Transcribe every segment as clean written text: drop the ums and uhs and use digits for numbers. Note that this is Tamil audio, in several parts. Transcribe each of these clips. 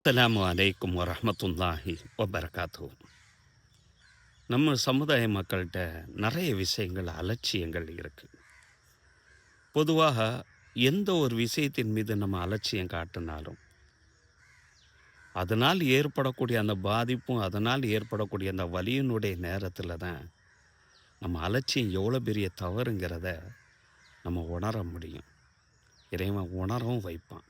அஸ்ஸலாமு அலைக்கும் வரஹ்மத்துல்லாஹி வபரகாத்துஹு. நம்ம சமுதாய மக்கள்கிட்ட நிறைய விஷயங்கள், அலட்சியங்கள் இருக்கு. பொதுவாக எந்த ஒரு விஷயத்தின் மீது நம்ம அலட்சியம் காட்டினாலும், அதனால் ஏற்படக்கூடிய அந்த பாதிப்பும், அதனால் ஏற்படக்கூடிய அந்த வலியினுடைய நேரத்தில தான், நம்ம அலட்சியம் எவ்வளோ பெரிய தவறுங்கிறத நம்ம உணர முடியும். இறைவன் உணரவும் வைப்பான்.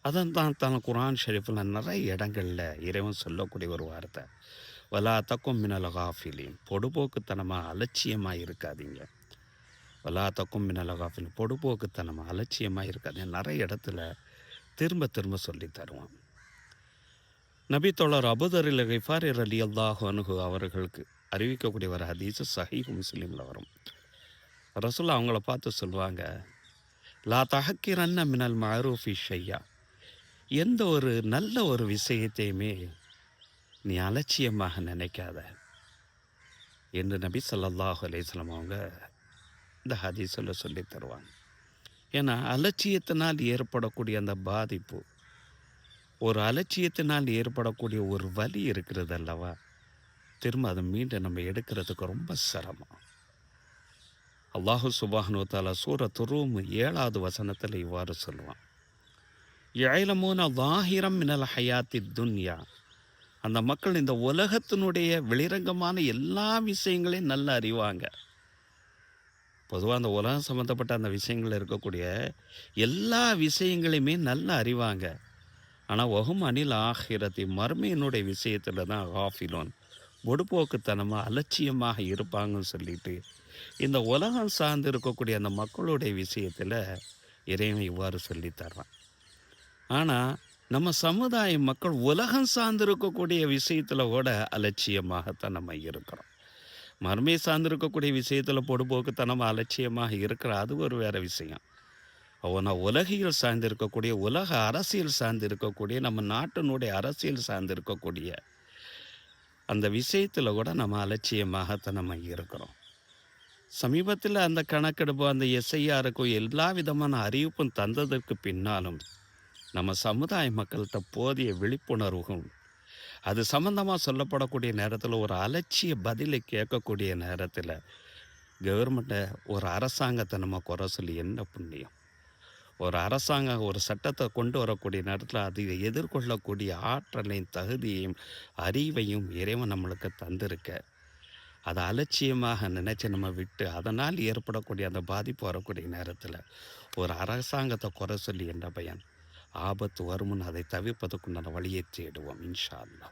அதத்தான் தான் குர்ஆன் ஷரீஃப்ல நிறைய இடங்கள்ல இறைவன் சொல்லக்கூடிய ஒரு வார்த்தை. வலா தக்கும் மினல் காஃபிலின், பொடுபோக்குத்தனமா அலட்சியமா இருக்காதீங்க. வலா தக்கும் மினல் காஃபிலின், பொடுபோக்குத்தனமா அலட்சியமா இருக்காதீங்க. நிறைய இடத்துல திரும்ப திரும்ப சொல்லி தருவான். நபி தோழர் அபூதர் கிஃபாரி ரலியல்லாஹு அன்ஹு அவர்களுக்கு அறிவிக்கக்கூடிய ஒரு ஹதீஸ் சஹீஹ் முஸ்லிம்ல வரும். ரசூல் அவங்கள பார்த்து சொல்லுவாங்க, லா தஹக்கிரன்ன மினல் மஅரூஃபி ஷையா, எந்த ஒரு நல்ல ஒரு விஷயத்தையுமே நீ அலட்சியமாக நினைக்காத என்று நபி ஸல்லல்லாஹு அலைஹி வஸல்லம் அவங்க இந்த ஹதீஸில் சொல்லி தருவாங்க. ஏன்னா அலட்சியத்தினால் ஏற்படக்கூடிய அந்த பாதிப்பு, ஒரு அலட்சியத்தினால் ஏற்படக்கூடிய ஒரு வலி இருக்கிறது அல்லவா, திரும்ப அதை மீண்டும் நம்ம எடுக்கிறதுக்கு ரொம்ப சிரமம். அல்லாஹு சுப்ஹானஹு வ தஆலா சூரத்து ரூம் 7வது வசனத்தில் இவ்வாறு சொல்லுவான், யஅலமூன ஸாஹிரம் மினல் ஹயாத்தித் துன்யா, அந்த மக்கள் இந்த உலகத்தினுடைய வெளிரங்கமான எல்லா விஷயங்களையும் நல்லா அறிவாங்க. பொதுவாக அந்த உலகம் சம்மந்தப்பட்ட அந்த விஷயங்கள் இருக்கக்கூடிய எல்லா விஷயங்களையுமே நல்லா அறிவாங்க. ஆனால் ஒஹும் அனில் ஆஹிரத்தி, மறுமையினுடைய விஷயத்தில் தான் காஃபிலோன், பொடுபோக்குத்தனமாக அலட்சியமாக இருப்பாங்கன்னு சொல்லிட்டு, இந்த உலகம் சார்ந்து இருக்கக்கூடிய அந்த மக்களுடைய விஷயத்தில் இறைவன் இவ்வாறு சொல்லி தர்றான். ஆனால் நம்ம சமுதாய மக்கள் உலகம் சார்ந்து இருக்கக்கூடிய விஷயத்தில் கூட அலட்சியமாகத்தான் நம்ம இருக்கிறோம். மறுமை சார்ந்திருக்கக்கூடிய விஷயத்தில் பொடுபோக்குத்தனமாக அலட்சியமாக இருக்கிற அது ஒரு வேறு விஷயம். அவனா உலகியல் சார்ந்து இருக்கக்கூடிய, உலக அரசியல் சார்ந்து இருக்கக்கூடிய, நம்ம நாட்டினுடைய அரசியல் சார்ந்து இருக்கக்கூடிய அந்த விஷயத்தில் கூட நம்ம அலட்சியமாகத்தான் நம்ம இருக்கிறோம். சமீபத்தில் அந்த கணக்கெடுப்பு, அந்த எஸ்ஐஆருக்கும் எல்லா விதமான அறிவிப்பும் தந்ததற்கு பின்னாலும் நம்ம சமுதாய மக்கள்கிட்ட போதிய விழிப்புணர்வும், அது சம்பந்தமாக சொல்லப்படக்கூடிய நேரத்தில் ஒரு அலட்சிய பதிலை கேட்கக்கூடிய நேரத்தில் கவர்மெண்ட்டை, ஒரு அரசாங்கத்தை நம்ம குறை சொல்லி என்ன புண்ணியம்? ஒரு அரசாங்கம் ஒரு சட்டத்தை கொண்டு வரக்கூடிய நேரத்தில் அதை எதிர்கொள்ளக்கூடிய ஆற்றலையும், தகுதியையும், அறிவையும் இறைவன் நம்மளுக்கு தந்திருக்க, அதை அலட்சியமாக நினைச்சு நம்ம விட்டு அதனால் ஏற்படக்கூடிய அந்த பாதிப்பு வரக்கூடிய நேரத்தில் ஒரு அரசாங்கத்தை குறை சொல்லி என்ன பயன்? ஆபத்து வருமுன் அதை தவிர்ப்பதற்குண்டான வழியை தேடுவோம் இன்ஷா அல்லாஹ்.